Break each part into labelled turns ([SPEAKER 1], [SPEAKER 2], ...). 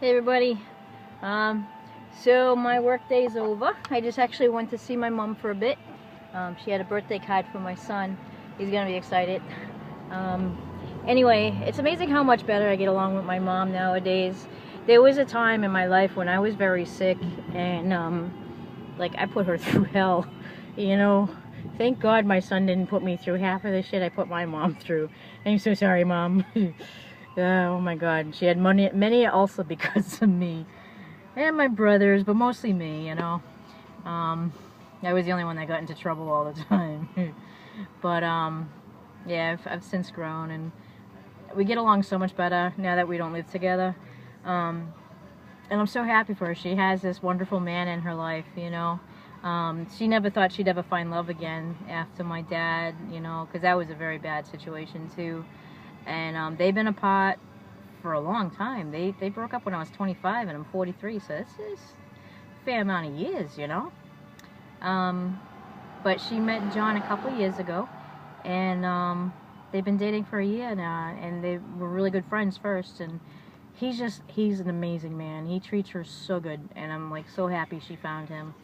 [SPEAKER 1] Hey everybody. So my work day is over. I just actually went to see my mom for a bit. She had a birthday card for my son. He's gonna be excited. Anyway, it's amazing how much better I get along with my mom nowadays. There was a time in my life when I was very sick and like I put her through hell, you know. Thank God my son didn't put me through half of the shit I put my mom through. I'm so sorry, Mom. Oh my God, she had many also because of me and my brothers, but mostly me, you know. I was the only one that got into trouble all the time. But yeah, I've since grown and we get along so much better now that we don't live together. And I'm so happy for her. She has this wonderful man in her life, you know. She never thought she'd ever find love again after my dad, you know, because that was a very bad situation too. And they've been apart for a long time. They broke up when I was 25 and I'm 43, so this is a fair amount of years, you know. But she met John a couple years ago, and they've been dating for a year now, and they were really good friends first, and he's an amazing man. He treats her so good, and I'm like so happy she found him.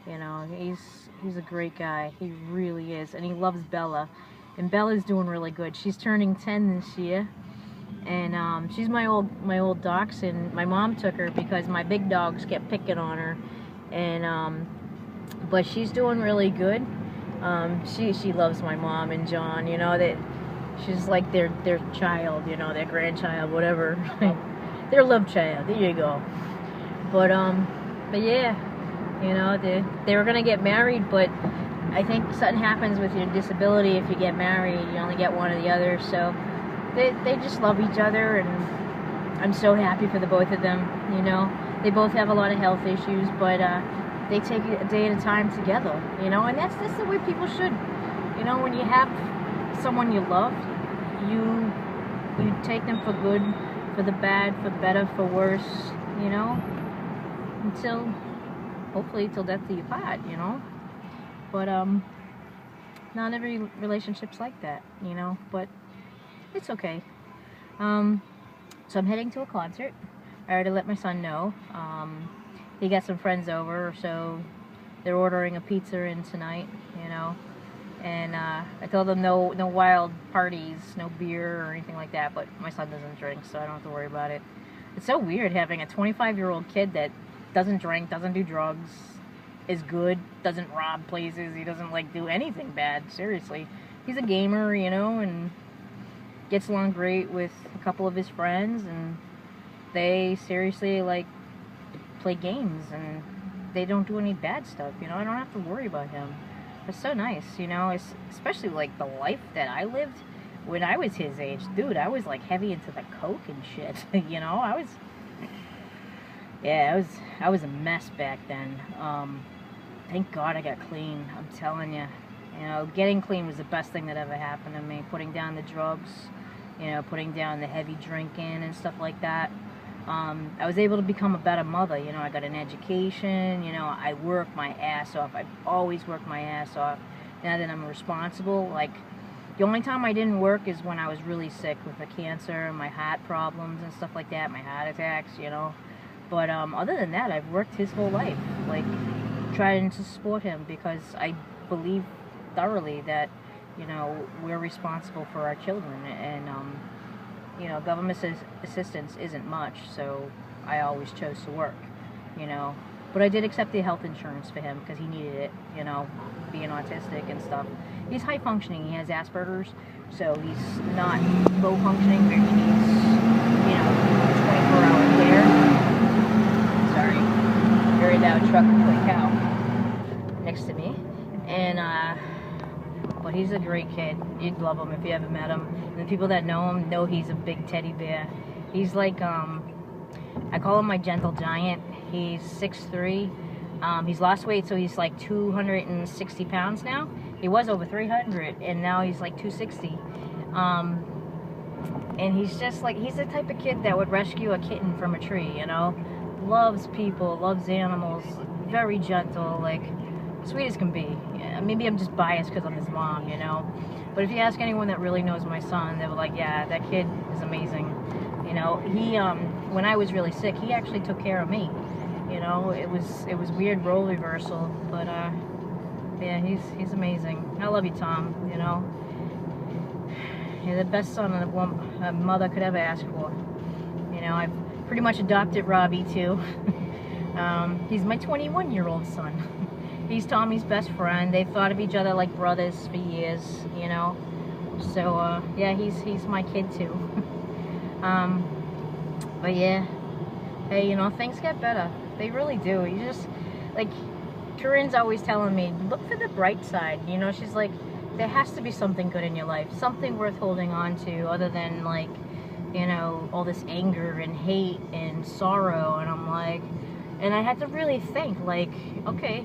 [SPEAKER 1] You know, he's a great guy. He really is, and he loves Bella. And Bella's doing really good. She's turning 10 this year, and she's my old dachshund. My mom took her because my big dogs kept picking on her, and but she's doing really good. She loves my mom and John. You know that she's like their child. You know, their grandchild, whatever. Their love child. There you go. But yeah, you know they were gonna get married, but I think something happens with your disability if you get married. You only get one or the other, so they just love each other, and I'm so happy for the both of them. You know, they both have a lot of health issues, but they take it a day at a time together. You know, and that's the way people should. You know, when you have someone you love, you take them for good, for the bad, for better, for worse. You know, until hopefully till death do you part. You know. But not every relationship's like that, you know, but it's okay. So I'm heading to a concert. I already let my son know. He got some friends over, so they're ordering a pizza in tonight, you know. And I told them no wild parties, no beer or anything like that, but my son doesn't drink, so I don't have to worry about it. It's so weird having a 25-year-old kid that doesn't drink, doesn't do drugs, is good, doesn't rob places, he doesn't like do anything bad, seriously. He's a gamer, you know, and gets along great with a couple of his friends, and they seriously like play games, and they don't do any bad stuff, you know. I don't have to worry about him. It's so nice, you know, it's especially like the life that I lived when I was his age. Dude, I was like heavy into the coke and shit, you know. I was a mess back then. Thank God I got clean. I'm telling you, you know, getting clean was the best thing that ever happened to me. Putting down the drugs, you know, putting down the heavy drinking and stuff like that. I was able to become a better mother. You know, I got an education. You know, I worked my ass off. I've always worked my ass off. Now that I'm responsible, like the only time I didn't work is when I was really sick with the cancer and my heart problems and stuff like that, my heart attacks. You know. But other than that, I've worked his whole life, like trying to support him, because I believe thoroughly that, you know, we're responsible for our children, and you know, government assistance isn't much, so I always chose to work, you know. But I did accept the health insurance for him because he needed it, you know, being autistic and stuff. He's high functioning, he has Asperger's, so he's not low functioning where he needs, you know, 24-hour care. Sorry, very loud truck with a cow next to me, and but he's a great kid. You'd love him if you ever met him. And the people that know him know he's a big teddy bear. He's like I call him my gentle giant. He's 6'3". He's lost weight, so he's like 260 pounds now. He was over 300, and now he's like 260. And he's just like, he's the type of kid that would rescue a kitten from a tree, you know. Loves people, loves animals, very gentle, like sweet as can be. Yeah, maybe I'm just biased because I'm his mom, you know. But if you ask anyone that really knows my son, they're like, yeah, that kid is amazing. You know, when I was really sick, he actually took care of me. You know, it was weird role reversal, but yeah, he's amazing. I love you, Tom. You know, you're the best son a mother could ever ask for. You know, I've pretty much adopted Robbie too. He's my 21-year-old son. He's Tommy's best friend. They've thought of each other like brothers for years. You know, so yeah, he's my kid too. But yeah, hey, you know, things get better. They really do. You just, like, Corinne's always telling me, look for the bright side. You know, she's like, there has to be something good in your life, something worth holding on to, other than, like, you know, all this anger and hate and sorrow. And I'm like, and I had to really think, like, okay,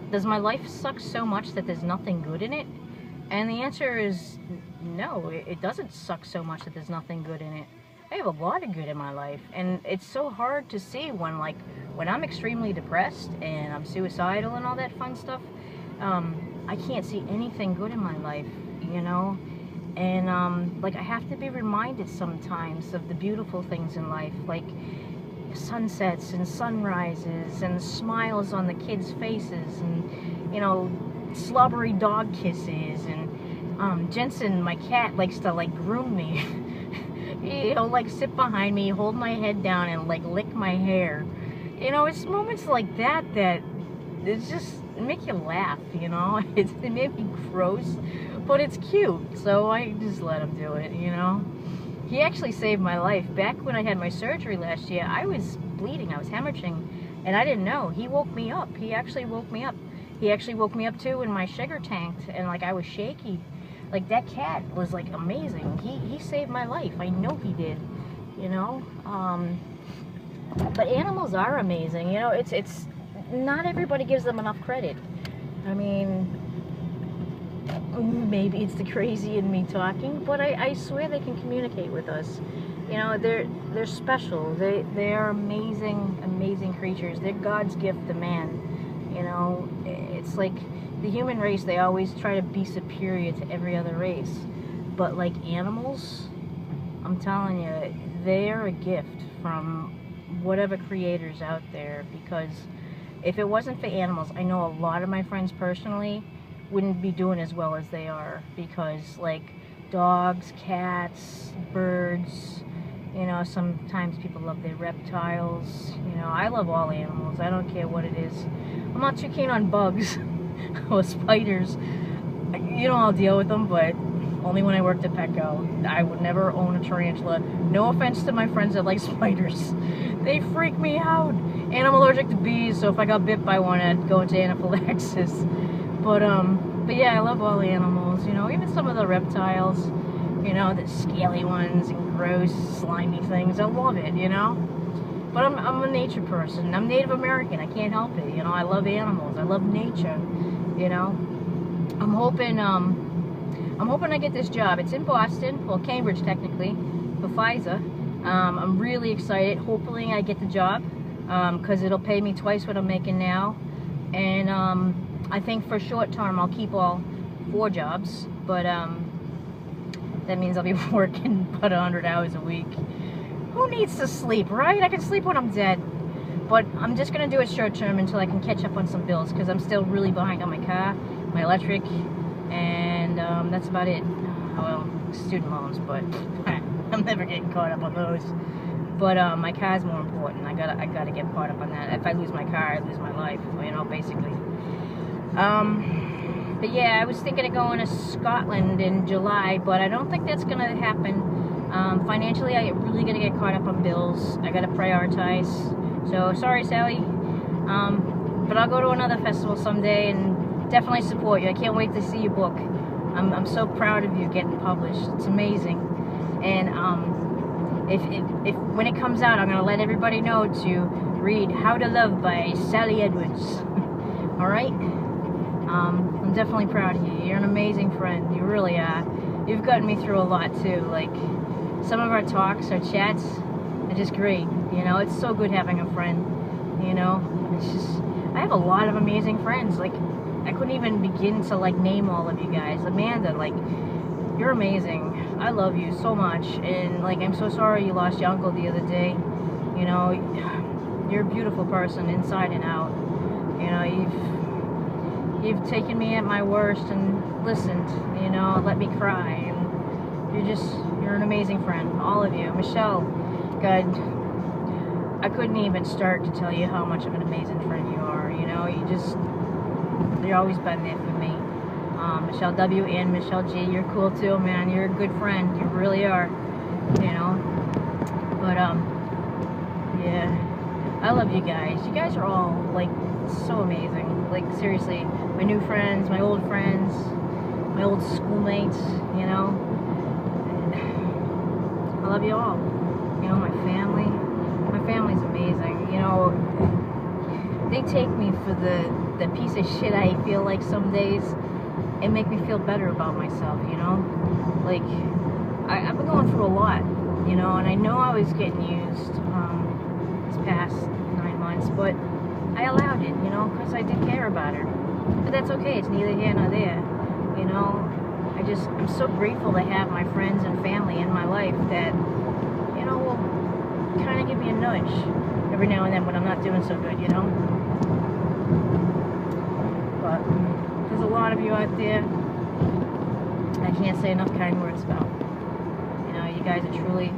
[SPEAKER 1] does my life suck so much that there's nothing good in it? And the answer is no, it doesn't suck so much that there's nothing good in it. I have a lot of good in my life, and it's so hard to see when, like, when I'm extremely depressed and I'm suicidal and all that fun stuff, I can't see anything good in my life, you know? And, like, I have to be reminded sometimes of the beautiful things in life, like sunsets and sunrises and smiles on the kids' faces and, you know, slobbery dog kisses. And Jensen, my cat, likes to, like, groom me. He'll, like, sit behind me, hold my head down, and, like, lick my hair. You know, it's moments like that that it's just make you laugh, you know? It made me gross, but it's cute, so I just let him do it, you know? He actually saved my life. Back when I had my surgery last year, I was bleeding, I was hemorrhaging, and I didn't know. He woke me up. He actually woke me up. He actually woke me up, too, when my sugar tanked, and, like, I was shaky. Like, that cat was, like, amazing. He saved my life. I know he did, you know? But animals are amazing. You know, it's not everybody gives them enough credit. I mean, maybe it's the crazy in me talking, but I swear they can communicate with us. You know, they're special. They are amazing creatures. They're God's gift to man. You know, it's like the human race, they always try to be superior to every other race. But like animals, I'm telling you, they're a gift from whatever creators out there, because if it wasn't for animals, I know a lot of my friends personally wouldn't be doing as well as they are, because like dogs, cats, birds, you know, sometimes people love their reptiles. You know, I love all animals. I don't care what it is. I'm not too keen on bugs or spiders. You know, I'll deal with them, but only when I worked at Petco. I would never own a tarantula. No offense to my friends that like spiders. They freak me out. And I'm allergic to bees, so if I got bit by one, I'd go into anaphylaxis. But yeah, I love all animals, you know, even some of the reptiles, you know, the scaly ones and gross, slimy things. I love it, you know? But I'm a nature person. I'm Native American. I can't help it, you know? I love animals. I love nature, you know? I'm hoping I get this job. It's in Boston, well, Cambridge technically, for Pfizer. I'm really excited. Hopefully I get the job, because it'll pay me twice what I'm making now. And I think for short term I'll keep all 4 jobs, but that means I'll be working about 100 hours a week. Who needs to sleep, right? I can sleep when I'm dead. But I'm just going to do it short term until I can catch up on some bills, because I'm still really behind on my car, my electric, and that's about it. Well, student loans, but I'm never getting caught up on those. But my car's more important. I gotta get caught up on that. If I lose my car, I lose my life, you know, basically. But yeah, I was thinking of going to Scotland in July, but I don't think that's gonna happen. Financially, I really gotta get caught up on bills. I gotta prioritize. So sorry, Sally. But I'll go to another festival someday and definitely support you. I can't wait to see your book. I'm so proud of you getting published. It's amazing. And if when it comes out, I'm gonna let everybody know to read How to Love by Sally Edwards. All right. I'm definitely proud of you. You're an amazing friend. You really are. You've gotten me through a lot too. Like some of our talks, our chats, are just great. You know, it's so good having a friend. You know, it's just, I have a lot of amazing friends. Like I couldn't even begin to like name all of you guys. Amanda, like you're amazing. I love you so much, and like I'm so sorry you lost your uncle the other day. You know, you're a beautiful person inside and out. You know, you've taken me at my worst and listened, you know, let me cry, and you're an amazing friend, all of you. Michelle, God, I couldn't even start to tell you how much of an amazing friend you are. You know, you've always been there for me. Michelle W. and Michelle G, you're cool too, man. You're a good friend. You really are. You know, but yeah, I love you guys. You guys are all like so amazing. Like seriously, my new friends, my old friends, my old schoolmates. You know, I love you all. You know, my family. My family's amazing. You know, they take me for the piece of shit I feel like some days, and make me feel better about myself. You know, like I've been going through a lot. You know, and I know I was getting used this past 9 months, but I allowed it. You know, because I did care about her. But that's okay. It's neither here nor there. You know, I'm so grateful to have my friends and family in my life that, you know, will kind of give me a nudge every now and then when I'm not doing so good, you know. But there's a lot of you out there I can't say enough kind words about. You know, you guys are truly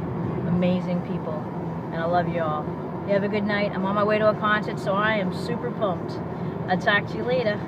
[SPEAKER 1] amazing people, and I love you all. You have a good night. I'm on my way to a concert, so I am super pumped. I'll talk to you later.